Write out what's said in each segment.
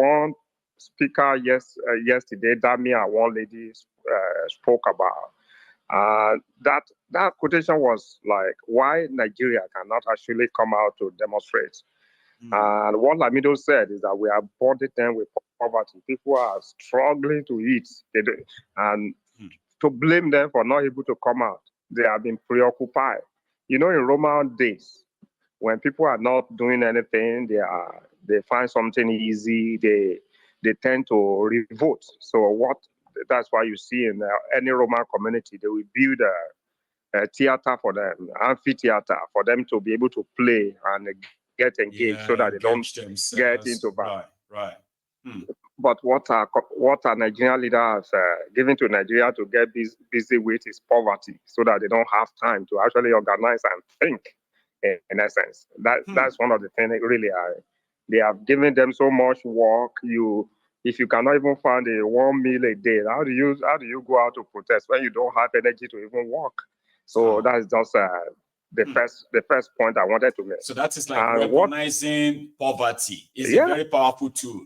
one speaker yesterday, Dami, and one lady spoke about. That quotation was like, why Nigeria cannot actually come out to demonstrate. And what Lamido said is that we are burdened with poverty. People are struggling to eat. And to blame them for not able to come out, they have been preoccupied. In Roman days, when people are not doing anything, they find something easy, they tend to revolt. So that's why you see in any Roman community, they will build a theater for them, amphitheater for them to be able to play and get engaged, so that they don't get into bad. Right. But what our Nigerian leaders given to Nigeria to get busy with is poverty, so that they don't have time to actually organize and think. In essence, that's one of the things that really they have given them so much work. If you cannot even find one meal a day, how do you go out to protest when you don't have energy to even work? So that's just the first point I wanted to make. So that is like recognizing poverty is a very powerful tool.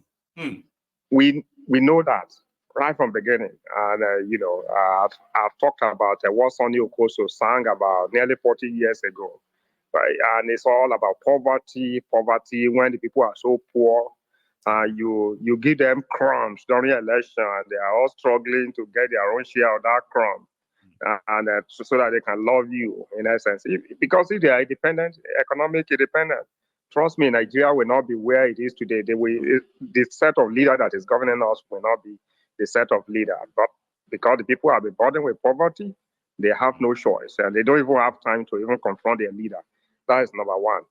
We know that right from the beginning, and I've talked about what Sonny Okoso sang about nearly 40 years ago. Right? And it's all about poverty when the people are so poor. You give them crumbs during election, and they are all struggling to get their own share of that crumb, so that they can love you, in essence. Because if they are economic independent, trust me, Nigeria will not be where it is today. The set of leader that is governing us will not be the set of leader. But because the people have been burdened with poverty, they have no choice, and they don't even have time to even confront their leader. That is number one.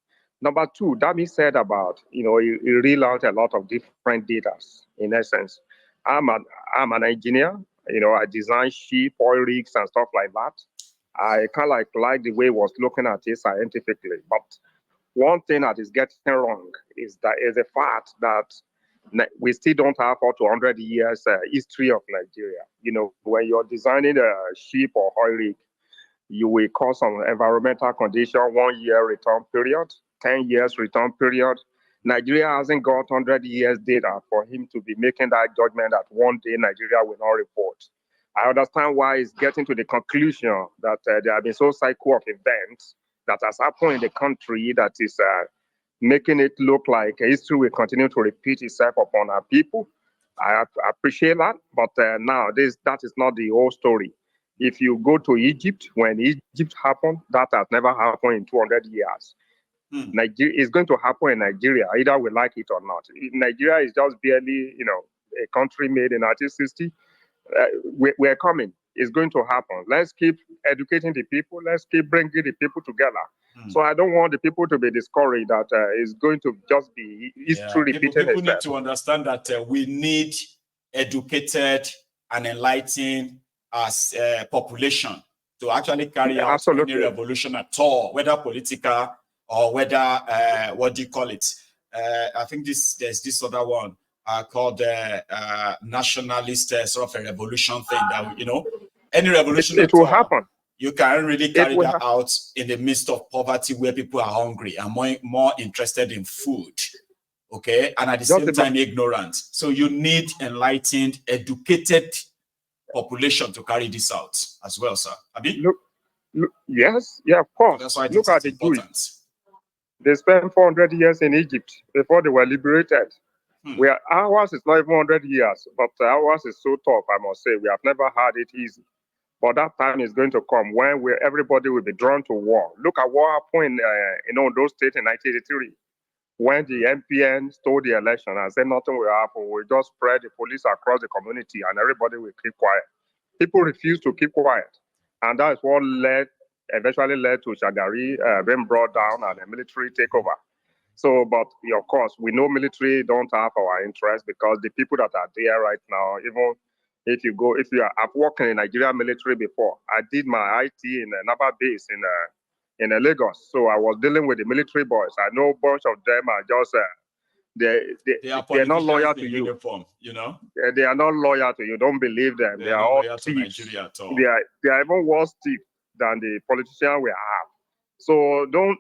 Number two, Dami said about, he read out a lot of different data. In essence, I'm an engineer. I design ship, oil rigs, and stuff like that. I kind of like the way he was looking at it scientifically. But one thing that is getting wrong is the fact that we still don't have up to 100 years history of Nigeria. When you're designing a ship or oil rig, you will cause some environmental condition, 1 year return period, 10 years return period. Nigeria hasn't got 100 years data for him to be making that judgment that one day Nigeria will not report. I understand why he's getting to the conclusion that there have been so cycle of events that has happened in the country that is making it look like history will continue to repeat itself upon our people. I appreciate that, but now that is not the whole story. If you go to Egypt, when Egypt happened, that has never happened in 200 years. Nigeria is going to happen in Nigeria, either we like it or not. Nigeria is just barely, a country made in 1960. We're coming. It's going to happen. Let's keep educating the people. Let's keep bringing the people together. So I don't want the people to be discouraged that it's going to just be history repeating itself. People need to understand that we need educated and enlightened as a population to actually carry out any revolution at all, whether political or whether what do you call it? I think there's this other one called nationalist sort of a revolution thing that any revolution it will happen. You can really carry that out in the midst of poverty where people are hungry and more interested in food. Okay, and at the same time ignorant. So you need enlightened, educated population to carry this out as well, sir. Abi? Look, yes, of course. So that's why look at the important. Jews. They spent 400 years in Egypt before they were liberated. Where ours is not even 100 years, but ours is so tough, I must say. We have never had it easy. But that time is going to come when everybody will be drawn to war. Look at what happened in those states in 1983. When the MPN stole the election and said nothing will happen, we just spread the police across the community and everybody will keep quiet. People refuse to keep quiet. And that is what eventually led to Shagari being brought down and a military takeover. So, but of course, we know military don't have our interest because the people that are there right now, even I've worked in the Nigerian military before. I did my IT in another base in Lagos. So I was dealing with the military boys. I know a bunch of them are just they're not loyal to you. Uniform, They are not loyal to you. Don't believe them. They are all thieves. They are even worse thieves than the politicians we have. So don't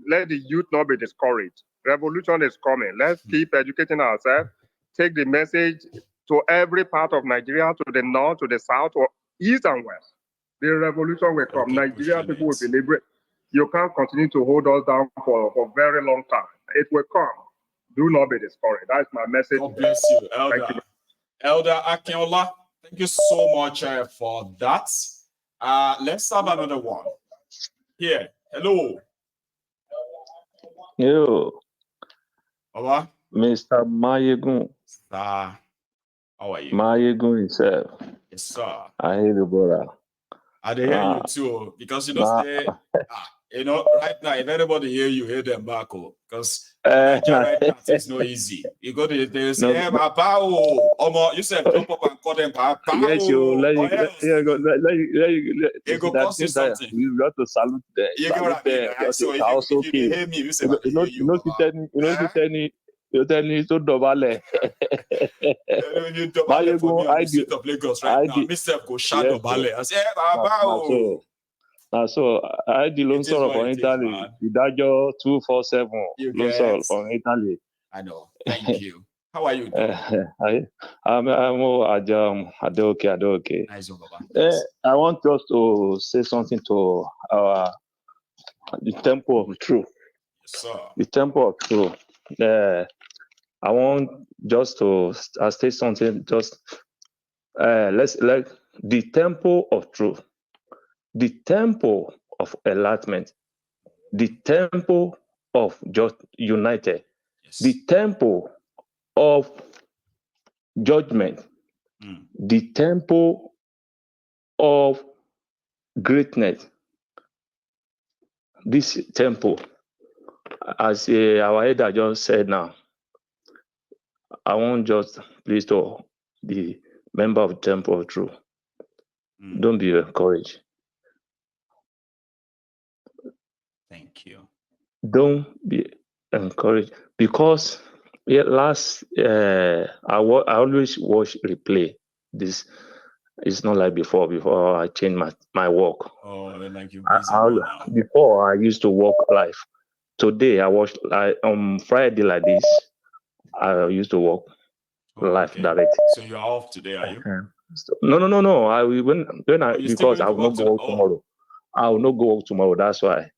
let the youth not be discouraged. Revolution is coming. Let's keep educating ourselves. take the message to every part of Nigeria, to the north, to the south, or east and west. The revolution will come. Nigeria people will be liberated. You can't continue to hold us down for a very long time. It will come. Do not be discouraged. That's my message. God bless you, Elder. Elder Akinola, thank you so much for that. Let's have another one. Here. Hello. Yo. Baba. Mr. Mayegun. Sir. How are you? Mayegun himself. Yes, sir. I hear the brother. I hear you too, because you don't say, right now, if anybody hear you, hear them back, because Nigeria right now, it's not easy. You go to they say, hey, Papa, you said jump up and call them Papa. Yes, you let you go cost you something. You got to salute them. You got what I mean, right? So if you hear me, you say, you tell me to dobale. You dobale for me on the street of Lagos right now. Myself go shout dobale. I say, hey, Papa. So I the loan sort from Italy. Idajo 247 loan sort from Italy. I know. Thank you. How are you doing? I'm okay. Nice, Baba. I want just to say something to the temple of truth. Yes, sir. The temple of truth. I want just to say something. Just let's like the temple of truth, the temple of enlightenment, the temple of just united, the temple of judgment, the temple of greatness. This temple, as our elder just said now, I want just please to the member of the temple of truth. Don't be encouraged. Thank you. Don't be encouraged, because last I always watch replay. This is not like before. Before I changed my work. Oh, like you before I used to work live. Today I watch on Friday like this. I used to work live direct. So you're off today, are you? No. I because I will not go out tomorrow. I will not go out tomorrow. That's why.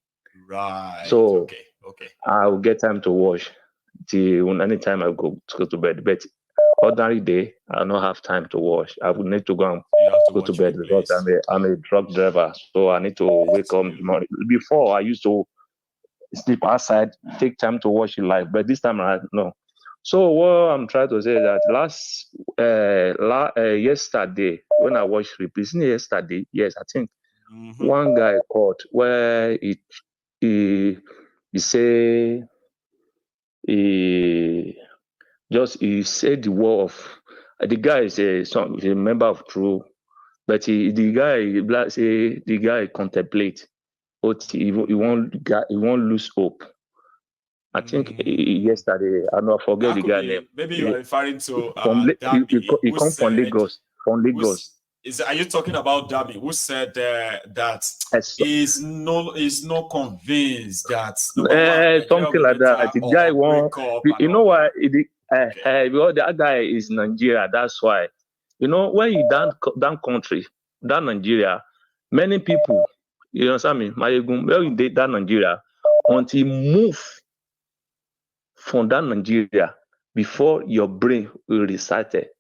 Right. So okay. I will get time to watch till anytime I go to bed. But ordinary day, I don't have time to watch. I would need to go and go to bed because I'm a truck driver. So I need to wake up in the morning. Before I used to sleep outside, take time to watch it live. But this time I no. So what I'm trying to say is that yesterday when I watched replays, yesterday, yes, I think one guy called where he say he said the word of the guy is a member of True, but the guy contemplate, but he won't lose hope. I think yesterday, I know I forget the guy name. Maybe you are referring to he comes from Lagos. Are you talking about Dami, who said that is not convinced that something like that? The guy won't. You know why? Because the other guy is Nigeria. That's why. You know, when you down country, down Nigeria, many people, you understand me? When you date down Nigeria, until you move from that Nigeria before your brain will reset it.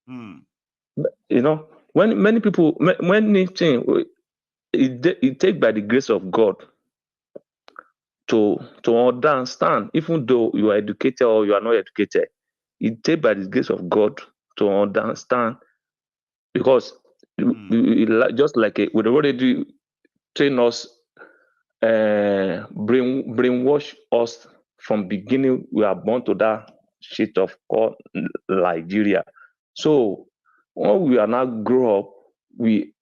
You know, when many people, when it take by the grace of God to understand, even though you are educated or you are not educated, it take by the grace of God to understand, because just like we already train us, brainwash us from beginning. We are born to that shit of called Nigeria. So when we are now grow up, we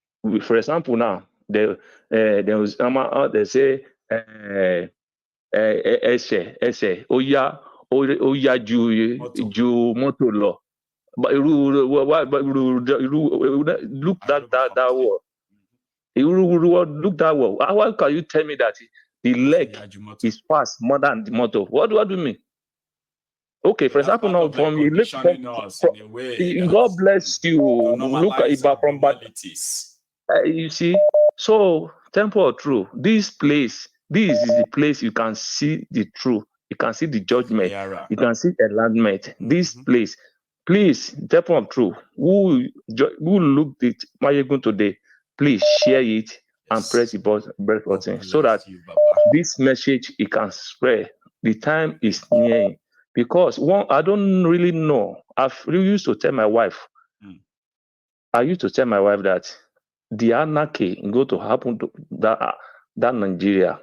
for example now there was they say ẹsẹ̀ ó yá ju mọ́tò lọ. But look that word. Look that word. How can you tell me that the leg is fast more than the motor? What do you mean? Okay, for example, now from you look God bless you. Look at it from normalities. You see, so Temple of Truth, this place, this is the place you can see the truth, you can see the judgment, you can see enlightenment. This place, please, Temple of Truth, who looked at Mayegun today, please share it and press the button so that this message it can spread. The time is near. Because I don't really know. I've really used to tell my wife. I used to tell my wife that the anarchy going to happen to that Nigeria.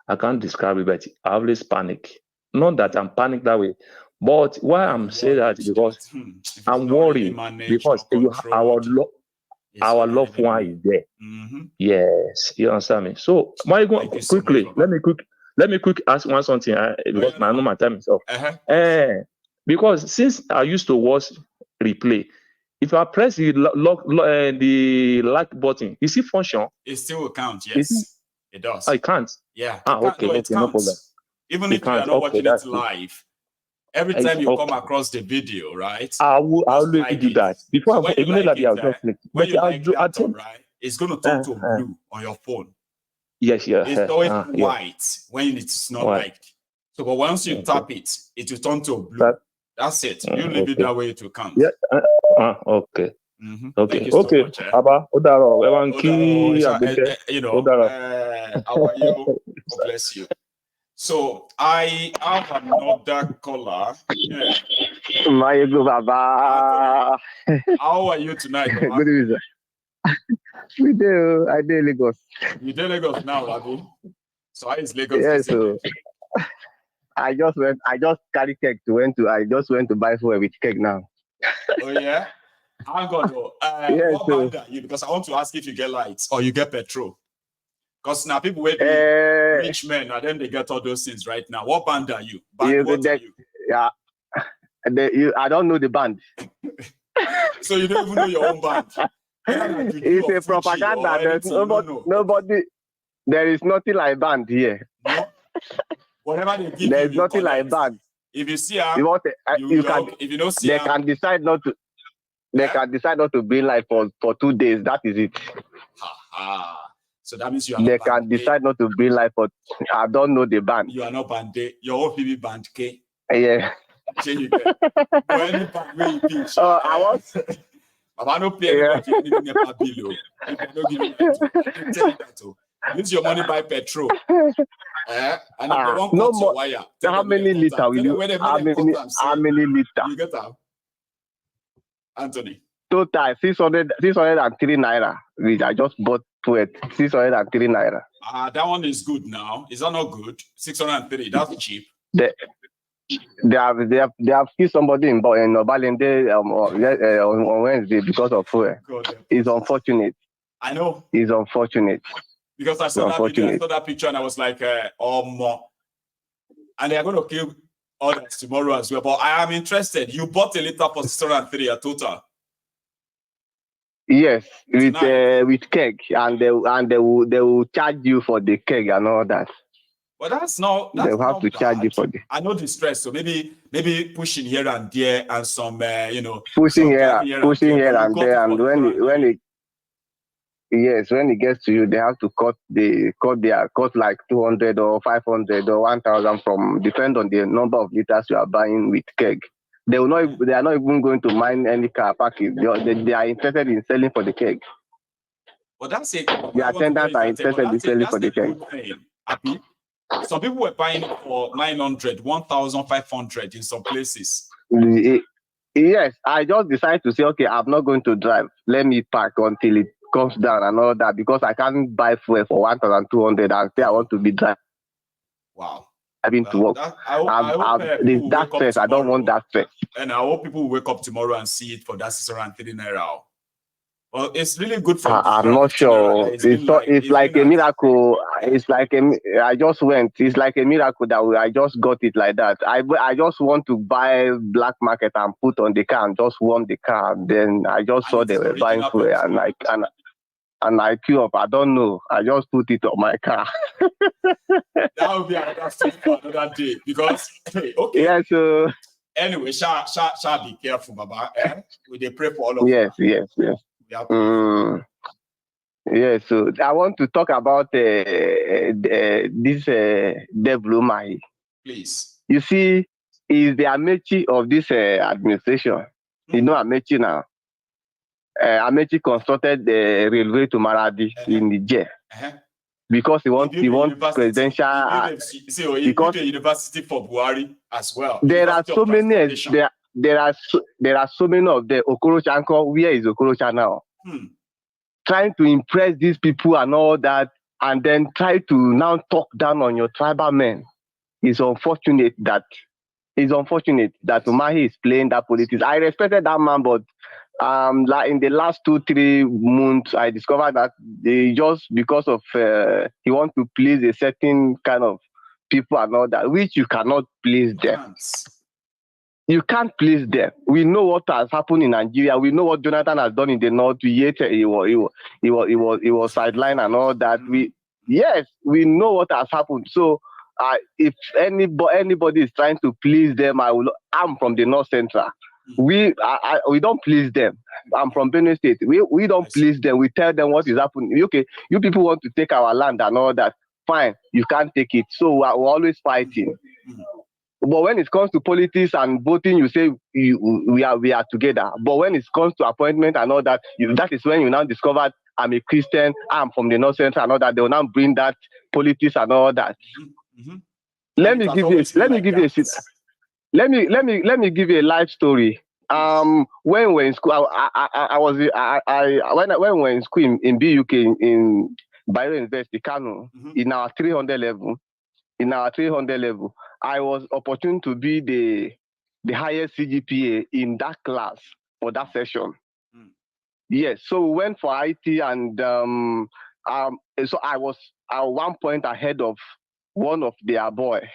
I can't describe it, but I always panic. Not that I'm panicked that way, but why I'm saying that because I'm worried because our loved one is there. Yes, you understand me. So, quickly, let me quick ask one something because I know my time is up. Because since I used to watch replay, if I press the like button, is it function? It still will count. Yes, it does. I can't. Yeah. Okay, no, it no problem. Even if you are not watching it live, every time you come across the video, right? I'll do that. Before so immediately I'll just click. When you like that, right? It's going to turn to blue on your phone. Yes, yeah. It's always white when it's not liked. So, but once you tap it, it will turn to blue. That's it. You leave it that way, it will count. Yeah. Okay. Okay. Thank you so much. Abba, Odaro, how are you? God bless you. So I have another caller. Yeah. Baba. How are you tonight? Good evening. I do Lagos. You do Lagos now, Abi? So how is Lagos? Yeah, so I just carry cake I just went to buy food with cake now. Oh yeah? Hang on though. What band are you? Because I want to ask if you get lights or you get petrol. Because now people wait rich men and then they get all those things right now. What band are you? What are you? Yeah. I don't know the band. So you don't even know your own band. It's a propaganda. There's nobody. There is nothing like band here. No. Whatever they give there's nothing like band. If you see if you don't see they can decide not to. They can decide not to bring life for 2 days. That is it. So that means you are. They can decide not to bring life for. I don't know the band. You are not band A. Your OPB band K. Yeah. You get. Any band where you pitch. I was. I don't pay anybody anything about below. If I don't give you that, tell you that too. Use your money buy petrol. And if they don't cut your wire. How many liters will you? How many liters? You get out. Anthony. Total 603 naira, which I just bought to it. 603 naira. That one is good now. Is that not good? 603. That's cheap. They have killed somebody in Obalende on Wednesday because of fuel. It's unfortunate. I know. It's unfortunate. Because I saw that video, I saw that picture, and I was like, and they are going to kill others tomorrow as well. But I am interested. You bought a liter for 603 a total. Yes, with keg, and they will charge you for the keg and all that. But that's not. They'll have to charge you for the. I know the stress, so maybe pushing here and there and some pushing here and there, and when it gets to you, they have to cut like 200 or 500 or 1,000 from depend on the number of liters you are buying with keg. They are not even going to mine any car package. They are interested in selling for the keg. Well, that's it. The attendants are interested in selling for the keg. Some people were buying it for 900, 1,500 in some places. Yes, I just decided to say, okay, I'm not going to drive. Let me park until it comes down and all that, because I can't buy fuel for 1,200 and say I want to be driving. Wow. I've been to work. That stress, I don't want that stress. And I hope people will wake up tomorrow and see it for that 603 naira. Well, it's really good for. I'm not sure. It's like a miracle. It's like I just went. It's like a miracle that I just got it like that. I just want to buy black market and put on the car and just warm the car. Then I just saw they were buying fuel and I queue up. I don't know. I just put it on my car. That would be another story for another day because okay. Yeah. So Anyway, shall be careful, Baba. We pray for all of yes, you. Yes, yes. Yes, so I want to talk about this Devil Mai. Please. You see, is the Amechi of this administration. You know Amechi now. Amechi constructed the railway to Maradi in Niger because he wants presidential. He built a university for Buhari as well. There are so many. There are so many of the Okorochanko. Where is Okorocha now? Trying to impress these people and all that, and then try to now talk down on your tribal men. It's unfortunate that Umahi is playing that politics. I respected that man, but like in the last 2-3 months, I discovered that they just because of he wants to please a certain kind of people and all that, which you cannot please them. You can't please them. We know what has happened in Nigeria. We know what Jonathan has done in the north. He was sidelined and all that. We know what has happened. So if anybody is trying to please them, I'm from the North Central. We don't please them. I'm from Benue State. We don't please them. We tell them what is happening. Okay, you people want to take our land and all that. Fine, you can't take it. So we're always fighting. But when it comes to politics and voting, you say we are together. But when it comes to appointment and all that, that is when you now discover I'm a Christian, I'm from the North Central and all that. They will now bring that politics and all that. Let me give you a life story. When we were in school, when we were in school in BUK in Bayero University, Kano, in our 300 level. I was opportune to be the highest CGPA in that class for that session. Yes, so we went for IT and so I was at one point ahead of one of their boy.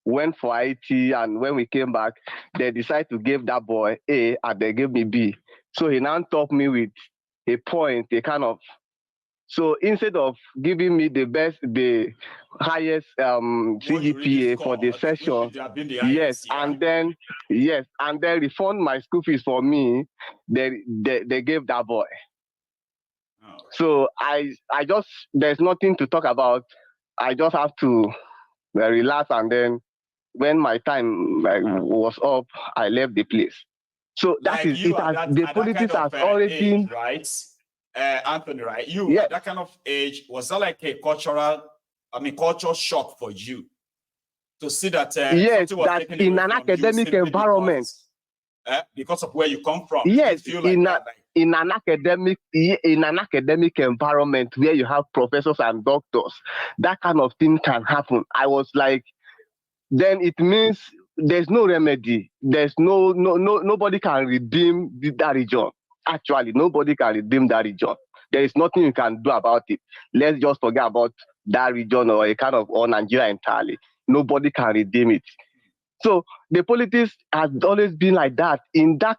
Went for IT and when we came back, they decided to give that boy A and they gave me B. So he now topped me with a point, so instead of giving me the highest CGPA for the session, and then refund my school fees for me, they gave that boy. So I just, there's nothing to talk about. I just have to relax, and then when my time was up, I left the place. So that is it. The politics has already been right. Anthony, right? You at that kind of age, was that like a cultural shock for you to see that yes, that in an academic environment because of where you come from? Yes, in an academic environment where you have professors and doctors, that kind of thing can happen. I was like, then it means there's no remedy. There's nobody can redeem that region. Actually, nobody can redeem that region. There is nothing you can do about it. Let's just forget about that region or Nigeria entirely. Nobody can redeem it. So the politics has always been like that in that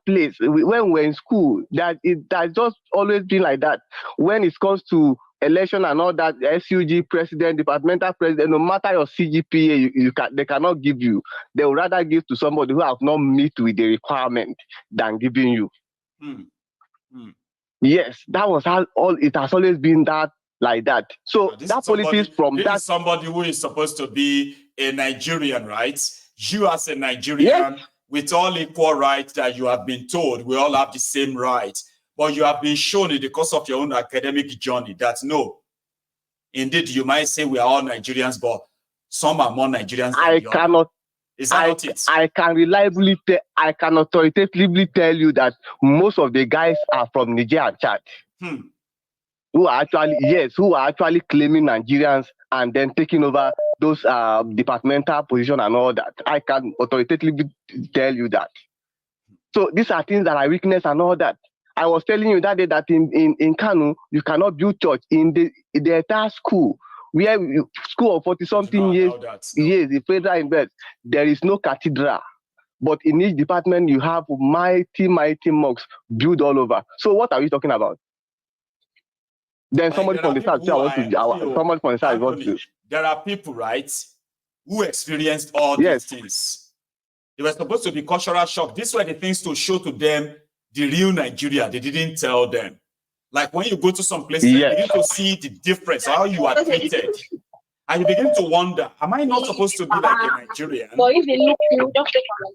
place. When we're in school, that it has just always been like that. When it comes to election and all that, SUG president, departmental president, no matter your CGPA, they cannot give you. They would rather give to somebody who have not met with the requirement than giving you. Yes, that was how it has always been that like that. So that politics from that somebody who is supposed to be a Nigerian, right? You as a Nigerian with all equal rights that you have been told, we all have the same rights. But you have been shown in the course of your own academic journey that no, indeed, you might say we are all Nigerians, but some are more Nigerians than the other. Is that not it? I can authoritatively tell you that most of the guys are from Niger and Chad. Who are actually claiming Nigerians and then taking over those departmental positions and all that. I can authoritatively tell you that. So these are things that I witness and all that. I was telling you that day that in Kano, you cannot build church in the entire school. School of 40-something years, the federal invest, there is no cathedral. But in each department, you have mighty mosques built all over. So what are we talking about? Then somebody from the south, there are people, right, who experienced all these things. They were supposed to be cultural shock. These were the things to show to them the real Nigeria. They didn't tell them. Like when you go to some places, you begin to see the difference, how you are treated. And you begin to wonder, am I not supposed to be like a Nigerian?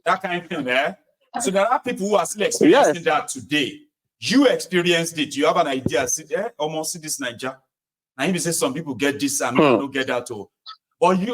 That kind of thing, eh? So there are people who are still experiencing that today. You experienced it. You have an idea. See, almost see this Nigeria. And if you say some people get this and don't get that, but you